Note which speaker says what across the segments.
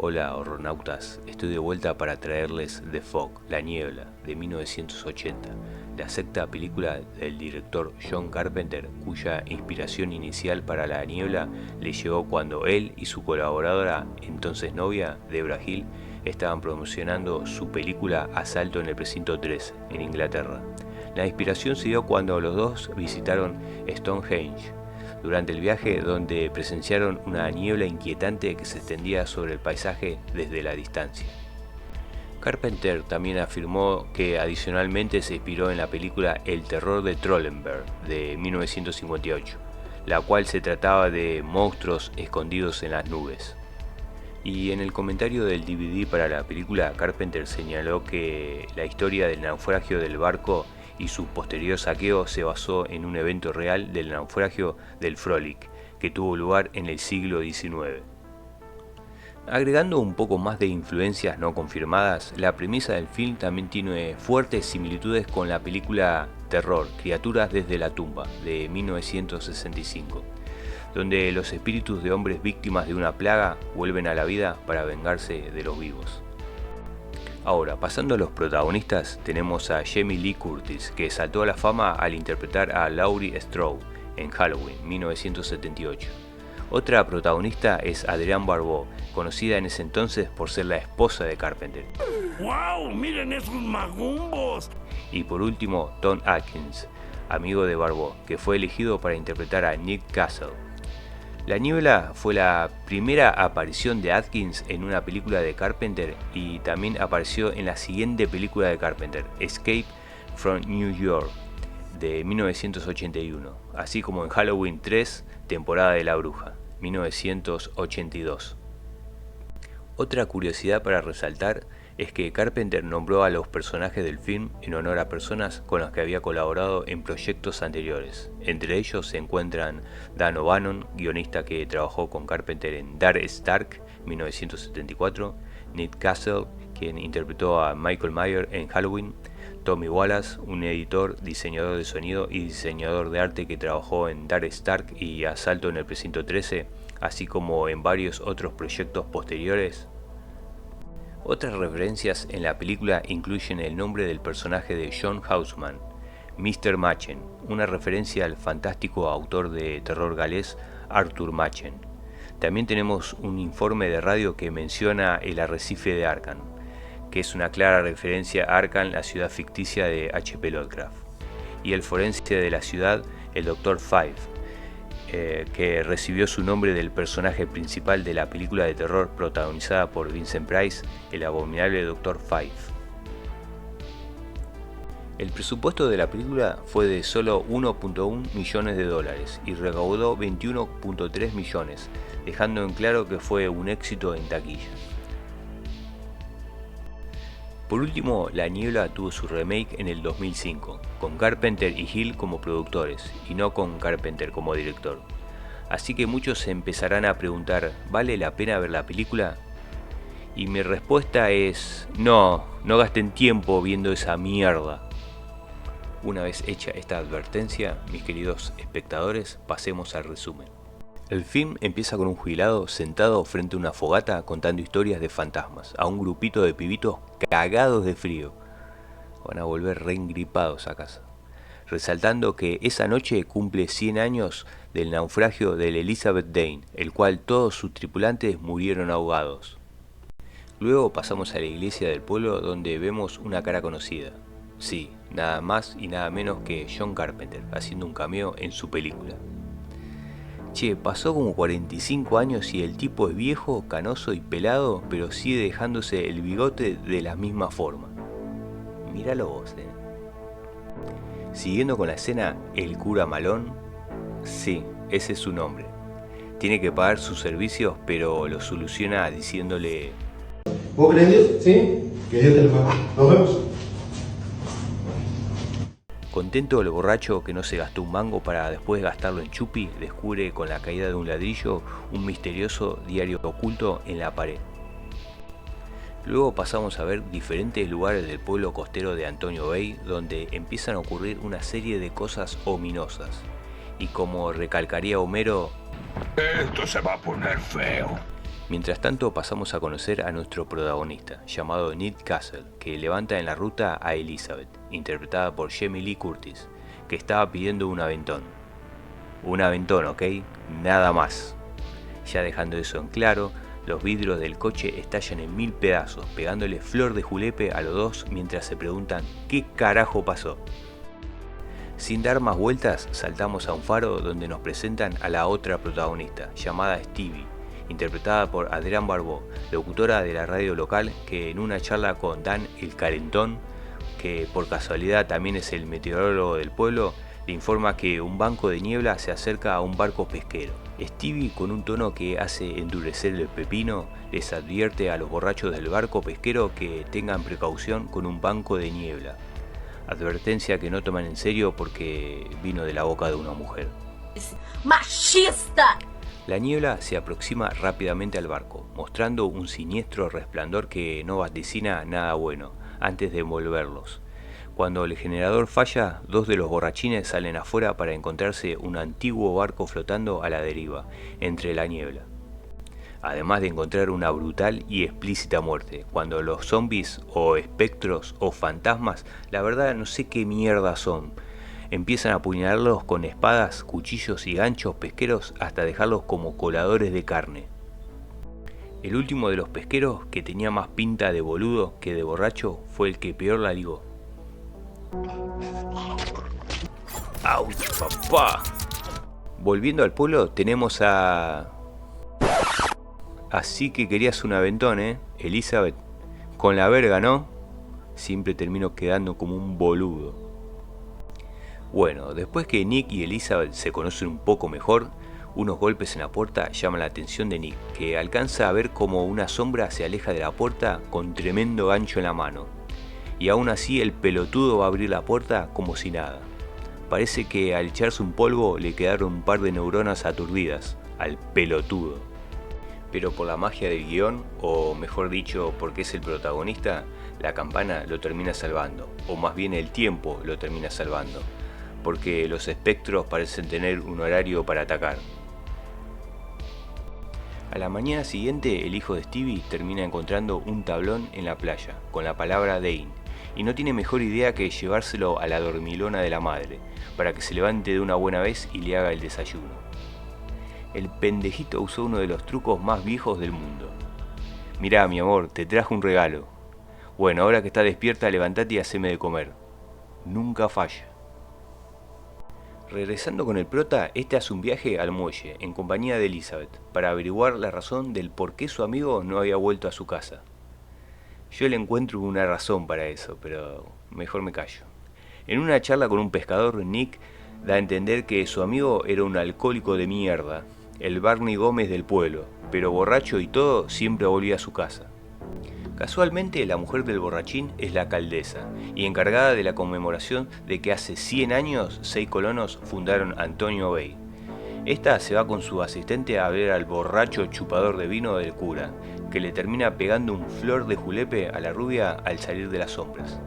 Speaker 1: Hola horronautas, estoy de vuelta para traerles The Fog, La Niebla, de 1980, la sexta película del director John Carpenter, cuya inspiración inicial para La Niebla le llegó cuando él y su colaboradora, entonces novia, Debra Hill, estaban promocionando su película Asalto en el Precinto 13, en Inglaterra. La inspiración se dio cuando los dos visitaron Stonehenge, durante el viaje, donde presenciaron una niebla inquietante que se extendía sobre el paisaje desde la distancia. Carpenter también afirmó que adicionalmente se inspiró en la película El terror de Trollenberg de 1958, la cual se trataba de monstruos escondidos en las nubes. Y en el comentario del DVD para la película, Carpenter señaló que la historia del naufragio del barco y su posterior saqueo se basó en un evento real del naufragio del Frolic, que tuvo lugar en el siglo XIX. Agregando un poco más de influencias no confirmadas, la premisa del film también tiene fuertes similitudes con la película Terror, Criaturas desde la tumba, de 1965, donde los espíritus de hombres víctimas de una plaga vuelven a la vida para vengarse de los vivos. Ahora, pasando a los protagonistas, tenemos a Jamie Lee Curtis, que saltó a la fama al interpretar a Laurie Strode en Halloween, 1978. Otra protagonista es Adrienne Barbeau, conocida en ese entonces por ser la esposa de Carpenter.
Speaker 2: ¡Wow! ¡Miren esos magumbos!
Speaker 1: Y por último, Tom Atkins, amigo de Barbeau, que fue elegido para interpretar a Nick Castle. La Niebla fue la primera aparición de Atkins en una película de Carpenter y también apareció en la siguiente película de Carpenter, Escape from New York, de 1981, así como en Halloween 3, Temporada de la Bruja, 1982. Otra curiosidad para resaltar es que Carpenter nombró a los personajes del film en honor a personas con las que había colaborado en proyectos anteriores. Entre ellos se encuentran Dan O'Bannon, guionista que trabajó con Carpenter en Dark, 1974, Nick Castle, quien interpretó a Michael Myers en Halloween, Tommy Wallace, un editor, diseñador de sonido y diseñador de arte que trabajó en Dark y Asalto en el Precinto 13, así como en varios otros proyectos posteriores. Otras referencias en la película incluyen el nombre del personaje de John Houseman, Mr. Machen, una referencia al fantástico autor de terror galés Arthur Machen. También tenemos un informe de radio que menciona el arrecife de Arkham, que es una clara referencia a Arkham, la ciudad ficticia de H.P. Lovecraft, y el forense de la ciudad, el Dr. Five, que recibió su nombre del personaje principal de la película de terror protagonizada por Vincent Price, el abominable Dr. Five. El presupuesto de la película fue de solo 1.1 millones de dólares y recaudó 21.3 millones, dejando en claro que fue un éxito en taquilla. Por último, La Niebla tuvo su remake en el 2005, con Carpenter y Hill como productores, y no con Carpenter como director. Así que muchos se empezarán a preguntar, ¿vale la pena ver la película? Y mi respuesta es, no gasten tiempo viendo esa mierda. Una vez hecha esta advertencia, mis queridos espectadores, pasemos al resumen. El film empieza con un jubilado sentado frente a una fogata contando historias de fantasmas a un grupito de pibitos cagados de frío. Van a volver reengripados a casa. Resaltando que esa noche cumple 100 años del naufragio del Elizabeth Dane, el cual todos sus tripulantes murieron ahogados. Luego pasamos a la iglesia del pueblo donde vemos una cara conocida. Sí, nada más y nada menos que John Carpenter haciendo un cameo en su película. Che, pasó como 45 años y el tipo es viejo, canoso y pelado, pero sigue dejándose el bigote de la misma forma. Míralo vos, Siguiendo con la escena, el cura Malone, sí, ese es su nombre. Tiene que pagar sus servicios, pero lo soluciona diciéndole:
Speaker 3: ¿Vos crees en Dios? Sí, que Dios te lo pague. Nos vemos.
Speaker 1: Contento, el borracho, que no se gastó un mango para después gastarlo en chupi, descubre con la caída de un ladrillo un misterioso diario oculto en la pared. Luego pasamos a ver diferentes lugares del pueblo costero de Antonio Bay, donde empiezan a ocurrir una serie de cosas ominosas. Y como recalcaría Homero,
Speaker 2: Esto se va a poner feo.
Speaker 1: Mientras tanto pasamos a conocer a nuestro protagonista, llamado Nick Castle, que levanta en la ruta a Elizabeth, interpretada por Jamie Lee Curtis, que estaba pidiendo un aventón. Un aventón, ¿ok? Nada más. Ya dejando eso en claro, los vidrios del coche estallan en 1000 pedazos, pegándole flor de julepe a los dos mientras se preguntan ¿qué carajo pasó? Sin dar más vueltas, saltamos a un faro donde nos presentan a la otra protagonista, llamada Stevie, interpretada por Adrienne Barbeau, locutora de la radio local, que en una charla con Dan el Calentón, que por casualidad también es el meteorólogo del pueblo, le informa que un banco de niebla se acerca a un barco pesquero. Stevie, con un tono que hace endurecer el pepino, les advierte a los borrachos del barco pesquero que tengan precaución con un banco de niebla. Advertencia que no toman en serio porque vino de la boca de una mujer.
Speaker 4: ¡Machista!
Speaker 1: La niebla se aproxima rápidamente al barco, mostrando un siniestro resplandor que no vaticina nada bueno, antes de envolverlos. Cuando el generador falla, 2 de los borrachines salen afuera para encontrarse un antiguo barco flotando a la deriva, entre la niebla. Además de encontrar una brutal y explícita muerte, cuando los zombies o espectros o fantasmas, la verdad no sé qué mierda son, empiezan a apuñalarlos con espadas, cuchillos y ganchos pesqueros hasta dejarlos como coladores de carne. El último de los pesqueros, que tenía más pinta de boludo que de borracho, fue el que peor la ligó. ¡Auch, papá! Volviendo al pueblo, tenemos a... Así que querías un aventón, Elizabeth. Con la verga, ¿no? Siempre termino quedando como un boludo. Bueno, después que Nick y Elizabeth se conocen un poco mejor, unos golpes en la puerta llaman la atención de Nick, que alcanza a ver como una sombra se aleja de la puerta con tremendo gancho en la mano. Y aún así el pelotudo va a abrir la puerta como si nada. Parece que al echarse un polvo le quedaron un par de neuronas aturdidas al pelotudo. Pero por la magia del guión, o mejor dicho porque es el protagonista, la campana lo termina salvando, o más bien el tiempo lo termina salvando, porque los espectros parecen tener un horario para atacar. A la mañana siguiente el hijo de Stevie termina encontrando un tablón en la playa, con la palabra Dane, y no tiene mejor idea que llevárselo a la dormilona de la madre, para que se levante de una buena vez y le haga el desayuno. El pendejito usó uno de los trucos más viejos del mundo. Mirá, mi amor, te trajo un regalo. Bueno, ahora que está despierta, levantate y haceme de comer. Nunca falla. Regresando con el prota, este hace un viaje al muelle, en compañía de Elizabeth, para averiguar la razón del por qué su amigo no había vuelto a su casa. Yo le encuentro una razón para eso, pero mejor me callo. En una charla con un pescador, Nick da a entender que su amigo era un alcohólico de mierda, el Barney Gómez del pueblo, pero borracho y todo siempre volvía a su casa. Casualmente la mujer del borrachín es la alcaldesa y encargada de la conmemoración de que hace 100 años 6 colonos fundaron Antonio Bay. Esta se va con su asistente a ver al borracho chupador de vino del cura, que le termina pegando un flor de julepe a la rubia al salir de las sombras.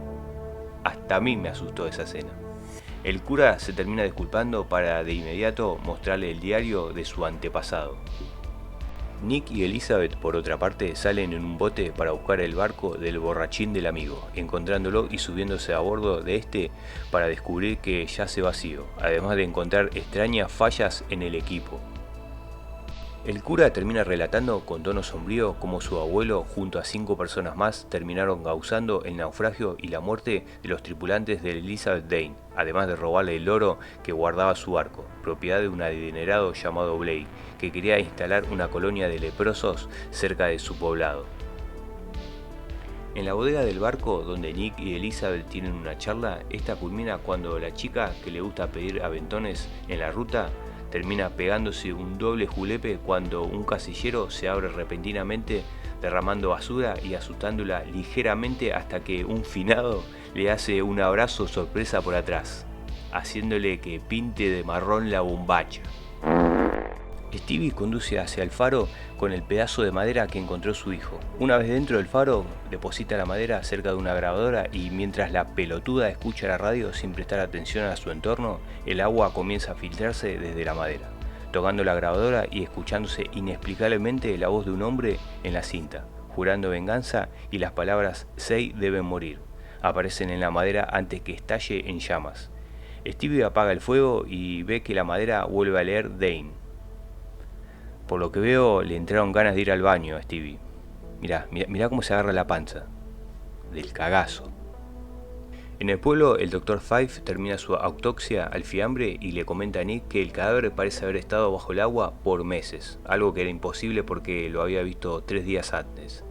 Speaker 1: Hasta a mí me asustó esa escena. El cura se termina disculpando para de inmediato mostrarle el diario de su antepasado. Nick y Elizabeth, por otra parte, salen en un bote para buscar el barco del borrachín del amigo, encontrándolo y subiéndose a bordo de este para descubrir que yace vacío, además de encontrar extrañas fallas en el equipo. El cura termina relatando con tono sombrío cómo su abuelo, junto a 5 personas más, terminaron causando el naufragio y la muerte de los tripulantes de Elizabeth Dane, además de robarle el oro que guardaba su barco, propiedad de un adinerado llamado Blake, que quería instalar una colonia de leprosos cerca de su poblado. En la bodega del barco, donde Nick y Elizabeth tienen una charla, esta culmina cuando la chica, que le gusta pedir aventones en la ruta, termina pegándose un doble julepe cuando un casillero se abre repentinamente, derramando basura y asustándola ligeramente hasta que un finado le hace un abrazo sorpresa por atrás, haciéndole que pinte de marrón la bombacha. Stevie conduce hacia el faro con el pedazo de madera que encontró su hijo. Una vez dentro del faro, deposita la madera cerca de una grabadora y mientras la pelotuda escucha la radio sin prestar atención a su entorno, el agua comienza a filtrarse desde la madera, tocando la grabadora y escuchándose inexplicablemente la voz de un hombre en la cinta, jurando venganza, y las palabras "Sei deben morir" aparecen en la madera antes que estalle en llamas. Stevie apaga el fuego y ve que la madera vuelve a leer Dane. Por lo que veo, le entraron ganas de ir al baño a Stevie. Mirá cómo se agarra la panza. Del cagazo. En el pueblo, el Dr. Five termina su autopsia al fiambre y le comenta a Nick que el cadáver parece haber estado bajo el agua por meses, algo que era imposible porque lo había visto 3 días antes.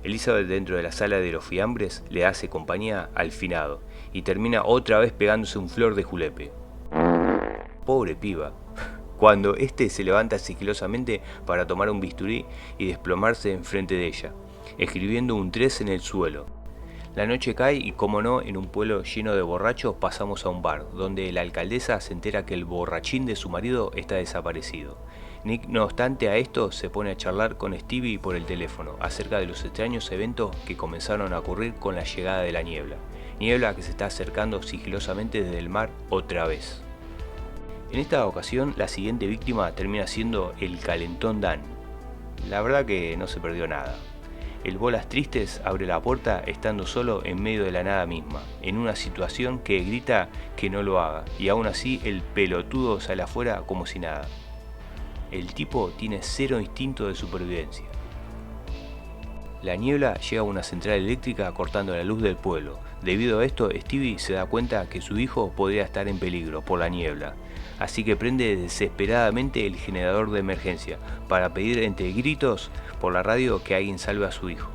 Speaker 1: Elizabeth, dentro de la sala de los fiambres, le hace compañía al finado y termina otra vez pegándose un flor de julepe. Pobre piba. Cuando este se levanta sigilosamente para tomar un bisturí y desplomarse enfrente de ella, escribiendo un 3 en el suelo. La noche cae y, como no, en un pueblo lleno de borrachos pasamos a un bar, donde la alcaldesa se entera que el borrachín de su marido está desaparecido. Nick, no obstante a esto, se pone a charlar con Stevie por el teléfono acerca de los extraños eventos que comenzaron a ocurrir con la llegada de la niebla. Niebla que se está acercando sigilosamente desde el mar otra vez. En esta ocasión, la siguiente víctima termina siendo el calentón Dan. La verdad que no se perdió nada. El Bolas Tristes abre la puerta estando solo en medio de la nada misma, en una situación que grita que no lo haga, y aún así el pelotudo sale afuera como si nada. El tipo tiene 0 instinto de supervivencia. La niebla llega a una central eléctrica cortando la luz del pueblo. Debido a esto, Stevie se da cuenta que su hijo podría estar en peligro por la niebla, así que prende desesperadamente el generador de emergencia para pedir entre gritos por la radio que alguien salve a su hijo.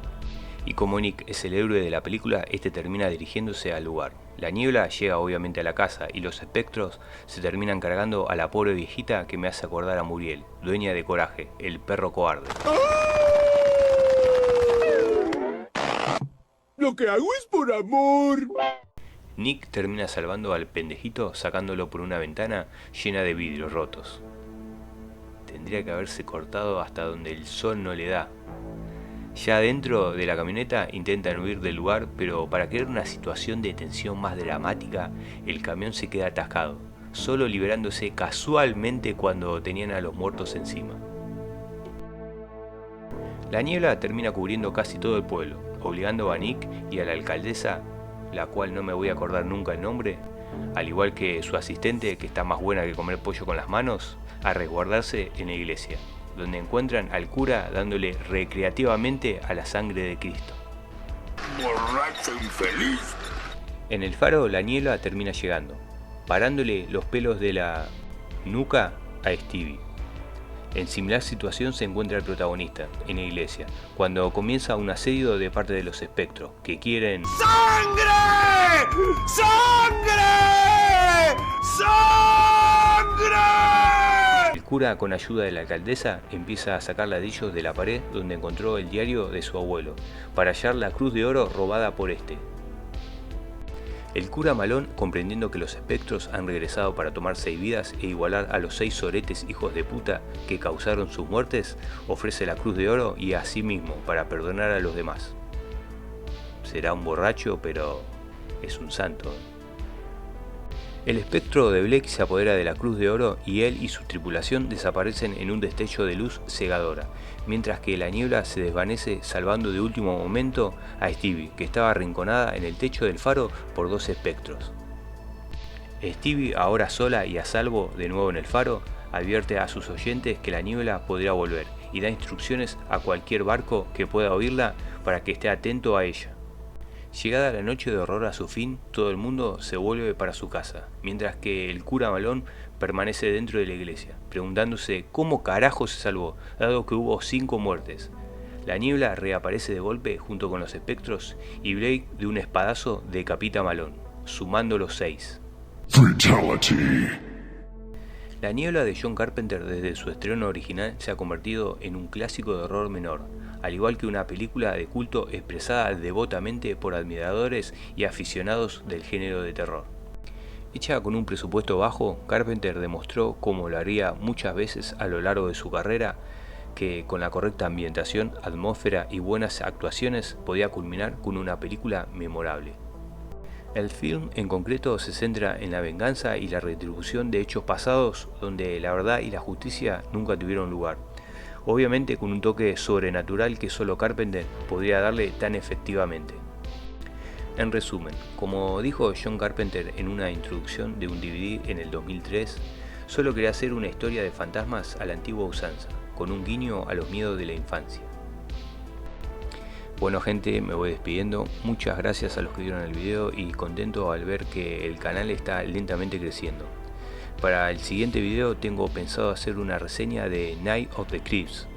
Speaker 1: Y como Nick es el héroe de la película, este termina dirigiéndose al lugar. La niebla llega obviamente a la casa y los espectros se terminan cargando a la pobre viejita que me hace acordar a Muriel, dueña de Coraje, el perro cobarde.
Speaker 2: Lo que hago es por amor.
Speaker 1: Nick termina salvando al pendejito sacándolo por una ventana llena de vidrios rotos. Tendría que haberse cortado hasta donde el sol no le da. Ya dentro de la camioneta intentan huir del lugar, pero para crear una situación de tensión más dramática, el camión se queda atascado, solo liberándose casualmente cuando tenían a los muertos encima. La niebla termina cubriendo casi todo el pueblo, obligando a Nick y a la alcaldesa, la cual no me voy a acordar nunca el nombre, al igual que su asistente, que está más buena que comer pollo con las manos, a resguardarse en la iglesia, donde encuentran al cura dándole recreativamente a la sangre de Cristo.
Speaker 2: Borracho infeliz.
Speaker 1: En el faro, la niebla termina llegando, parándole los pelos de la nuca a Stevie. En similar situación se encuentra el protagonista, en la iglesia, cuando comienza un asedio de parte de los espectros, que quieren...
Speaker 2: ¡Sangre! ¡Sangre! ¡Sangre!
Speaker 1: El cura, con ayuda de la alcaldesa, empieza a sacar ladrillos de la pared donde encontró el diario de su abuelo, para hallar la cruz de oro robada por este. El cura Malone, comprendiendo que los espectros han regresado para tomar 6 vidas e igualar a los 6 soretes hijos de puta que causaron sus muertes, ofrece la cruz de oro y a sí mismo para perdonar a los demás. Será un borracho, pero es un santo. El espectro de Blake se apodera de la cruz de oro y él y su tripulación desaparecen en un destello de luz cegadora, mientras que la niebla se desvanece salvando de último momento a Stevie, que estaba arrinconada en el techo del faro por 2 espectros. Stevie, ahora sola y a salvo de nuevo en el faro, advierte a sus oyentes que la niebla podría volver y da instrucciones a cualquier barco que pueda oírla para que esté atento a ella. Llegada la noche de horror a su fin, todo el mundo se vuelve para su casa, mientras que el cura Malone permanece dentro de la iglesia, preguntándose cómo carajo se salvó, dado que hubo 5 muertes. La niebla reaparece de golpe junto con los espectros y Blake de un espadazo decapita a Malone, sumando los 6.
Speaker 2: Fatality.
Speaker 1: La niebla de John Carpenter desde su estreno original se ha convertido en un clásico de horror menor, al igual que una película de culto expresada devotamente por admiradores y aficionados del género de terror. Hecha con un presupuesto bajo, Carpenter demostró, como lo haría muchas veces a lo largo de su carrera, que con la correcta ambientación, atmósfera y buenas actuaciones podía culminar con una película memorable. El film en concreto se centra en la venganza y la retribución de hechos pasados donde la verdad y la justicia nunca tuvieron lugar, obviamente con un toque sobrenatural que solo Carpenter podría darle tan efectivamente. En resumen, como dijo John Carpenter en una introducción de un DVD en el 2003, solo quería hacer una historia de fantasmas a la antigua usanza, con un guiño a los miedos de la infancia. Bueno gente, me voy despidiendo, muchas gracias a los que vieron el video y contento al ver que el canal está lentamente creciendo. Para el siguiente video tengo pensado hacer una reseña de Night of the Creeps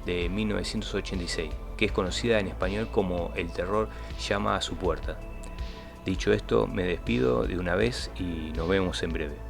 Speaker 1: de 1986, que es conocida en español como El terror llama a su puerta. Dicho esto, me despido de una vez y nos vemos en breve.